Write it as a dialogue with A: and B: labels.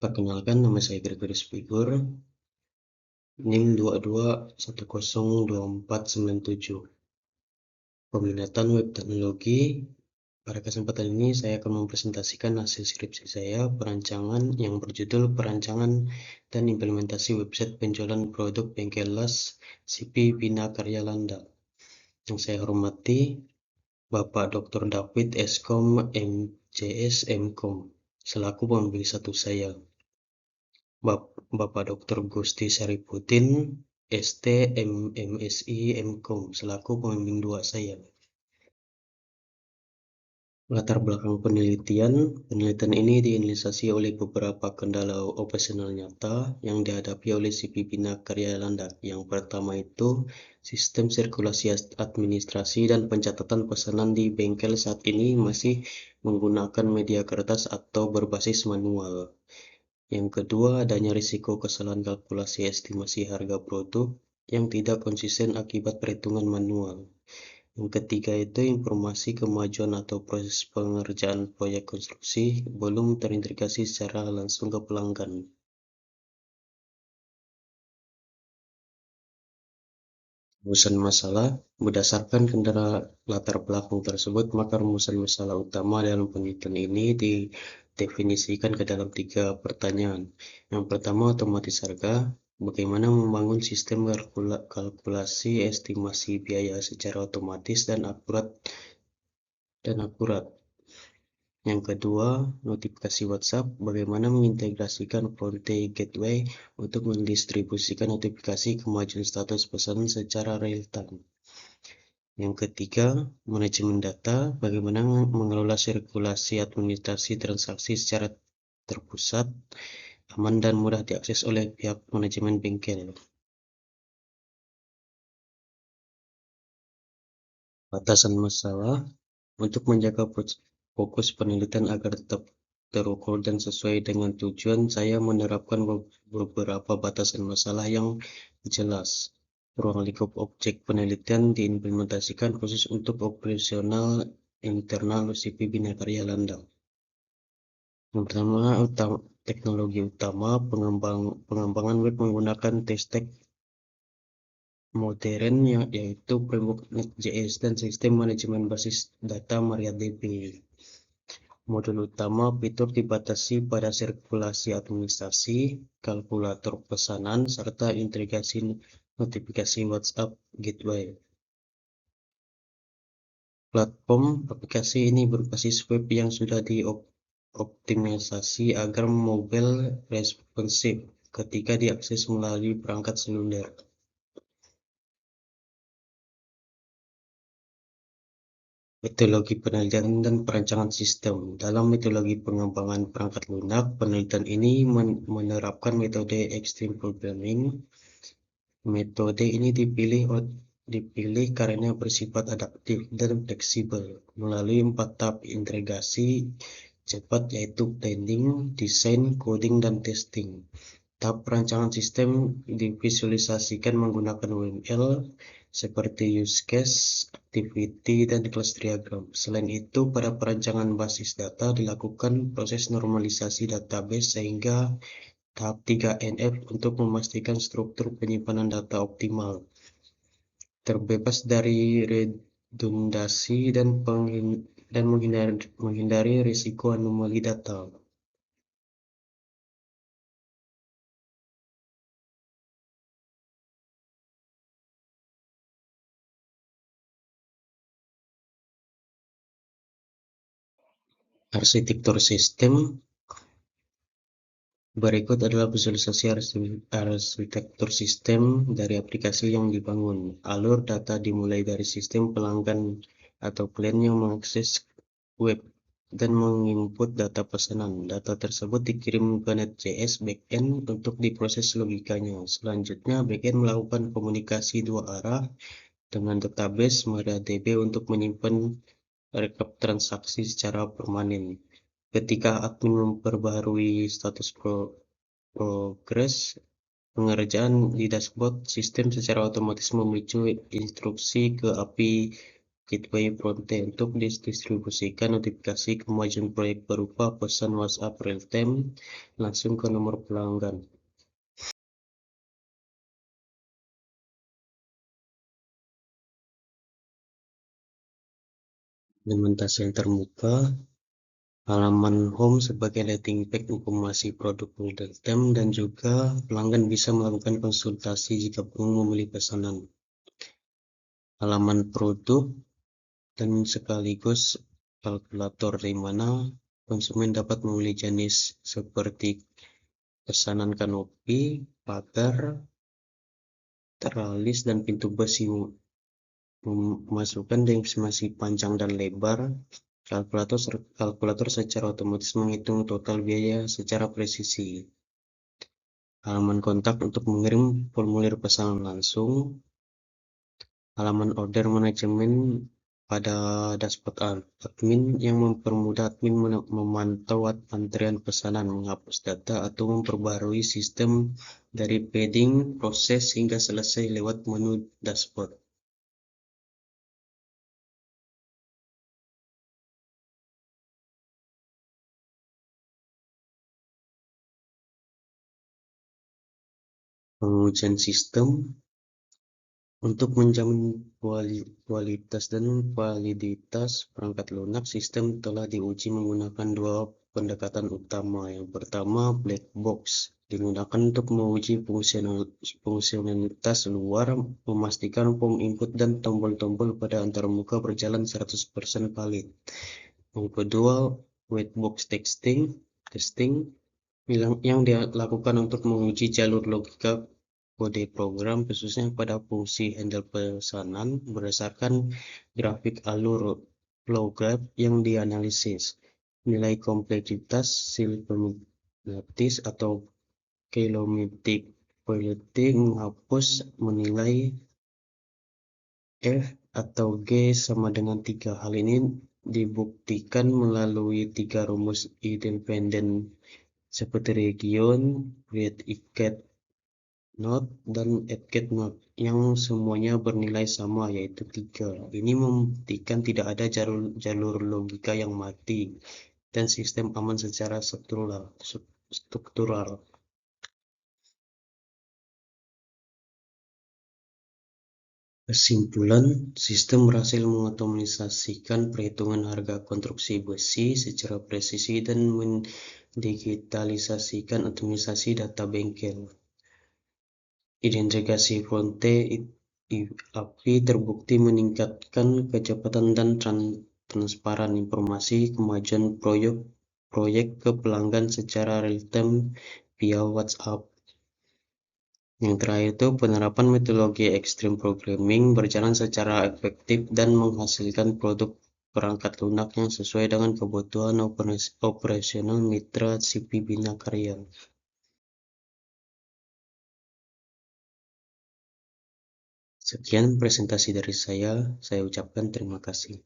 A: Perkenalkan, nama saya Gregorius Figur, NIM 22102497. Peminatan web teknologi. Pada kesempatan ini saya akan mempresentasikan hasil skripsi saya, perancangan yang berjudul Perancangan dan Implementasi Website Penjualan Produk Bengkel Las CP Bina Karya Landa. Yang saya hormati Bapak Dr. David Eskom MCS MKom selaku pembimbing satu saya. Bapak Dr. Gusti Syarifuddin ST MSI MKom selaku pembimbing 2 saya. Latar belakang penelitian ini diinisiasi oleh beberapa kendala operasional nyata yang dihadapi oleh CP Bina Karya Landa. Yang pertama itu sistem sirkulasi administrasi dan pencatatan pesanan di bengkel saat ini masih menggunakan media kertas atau berbasis manual. Yang kedua, adanya risiko kesalahan kalkulasi estimasi harga produk yang tidak konsisten akibat perhitungan manual. Yang ketiga itu informasi kemajuan atau proses pengerjaan proyek konstruksi belum terintegrasi secara langsung ke pelanggan. Rumusan masalah. Berdasarkan kendala latar belakang tersebut, maka rumusan masalah utama dalam penelitian ini didefinisikan ke dalam 3 pertanyaan. Yang pertama, otomatis harga. Bagaimana membangun sistem kalkulasi estimasi biaya secara otomatis dan akurat. Yang kedua, notifikasi WhatsApp. Bagaimana mengintegrasikan Fronte Gateway untuk mendistribusikan notifikasi kemajuan status pesanan secara real-time. Yang ketiga, manajemen data. Bagaimana mengelola sirkulasi administrasi transaksi secara terpusat, aman dan mudah diakses oleh pihak manajemen bengkel. Batasan masalah. Untuk menjaga fokus penelitian agar tetap terukur dan sesuai dengan tujuan, saya menerapkan beberapa batasan masalah yang jelas. Ruang lingkup objek penelitian diimplementasikan khusus untuk operasional internal CP Bina Karya Landa. Yang pertama, teknologi utama pengembangan web menggunakan tech modern yaitu framework Next.js dan sistem manajemen basis data MariaDB. Modul utama fitur dibatasi pada sirkulasi administrasi, kalkulator pesanan, serta integrasi notifikasi WhatsApp Gateway. Platform aplikasi ini berbasis web yang sudah dioptimalisasi agar mobile responsif ketika diakses melalui perangkat seluler. Metodologi penelitian dan perancangan sistem. Dalam metodologi pengembangan perangkat lunak, penelitian ini menerapkan metode extreme programming. Metode ini dipilih karena bersifat adaptif dan fleksibel melalui 4 tahap integrasi cepat yaitu planning, desain, coding, dan testing. Tahap perancangan sistem divisualisasikan menggunakan UML seperti use case, activity, dan class diagram. Selain itu, pada perancangan basis data dilakukan proses normalisasi database sehingga tahap 3NF untuk memastikan struktur penyimpanan data optimal, terbebas dari redundasi dan menghindari risiko anomali data. Arsitektur sistem. Berikut adalah visualisasi arsitektur sistem dari aplikasi yang dibangun. Alur data dimulai dari sistem pelanggan atau klien yang mengakses web dan menginput data pesanan. Data tersebut dikirim ke Next.js backend untuk diproses logikanya. Selanjutnya, backend melakukan komunikasi 2 arah dengan database MariaDB untuk menyimpan rekap transaksi secara permanen. Ketika admin memperbaharui status progres pengerjaan di dashboard, sistem secara otomatis memicu instruksi ke API Gateway Frontend untuk distribusikan notifikasi kemajuan proyek berupa pesan WhatsApp real-time langsung ke nomor pelanggan. Implementasi yang terbuka, halaman home sebagai landing page informasi produk real-time dan juga pelanggan bisa melakukan konsultasi jika belum membeli pesanan. Halaman produk dan sekaligus kalkulator di mana konsumen dapat memilih jenis seperti pesanan kanopi, pagar, teralis, dan pintu besi. Memasukkan definisi panjang dan lebar. Kalkulator secara otomatis menghitung total biaya secara presisi. Halaman kontak untuk mengirim formulir pesanan langsung. Halaman order manajemen pada dashboard admin yang mempermudah admin memantau antrian pesanan, menghapus data, atau memperbarui sistem dari padding proses hingga selesai lewat menu dashboard. Pengujian sistem untuk menjamin kualitas dan validitas perangkat lunak, sistem telah diuji menggunakan dua pendekatan utama. Yang pertama, black box, digunakan untuk menguji fungsionalitas luar, memastikan form input dan tombol-tombol pada antarmuka berjalan 100% valid. Yang kedua, white box testing yang dilakukan untuk menguji jalur logika kode program, khususnya pada fungsi handle pesanan, berdasarkan grafik alur flow graph yang dianalisis. Nilai kompleksitas silvermatis atau kilometric quality menghapus menilai F atau G sama dengan 3. Hal ini dibuktikan melalui 3 rumus independen seperti region, create ikat node, dan add node yang semuanya bernilai sama, yaitu 3. Ini membuktikan tidak ada jalur logika yang mati dan sistem aman secara struktural. Kesimpulan, sistem berhasil mengotomatisasikan perhitungan harga konstruksi besi secara presisi dan mendigitalisasikan optimisasi data bengkel. Integrasi fronte API terbukti meningkatkan kecepatan dan transparan informasi kemajuan proyek ke pelanggan secara real-time via WhatsApp. Yang terakhir itu penerapan metodologi Extreme Programming berjalan secara efektif dan menghasilkan produk perangkat lunak yang sesuai dengan kebutuhan operasional mitra CP Bina Karya. Sekian presentasi dari saya ucapkan terima kasih.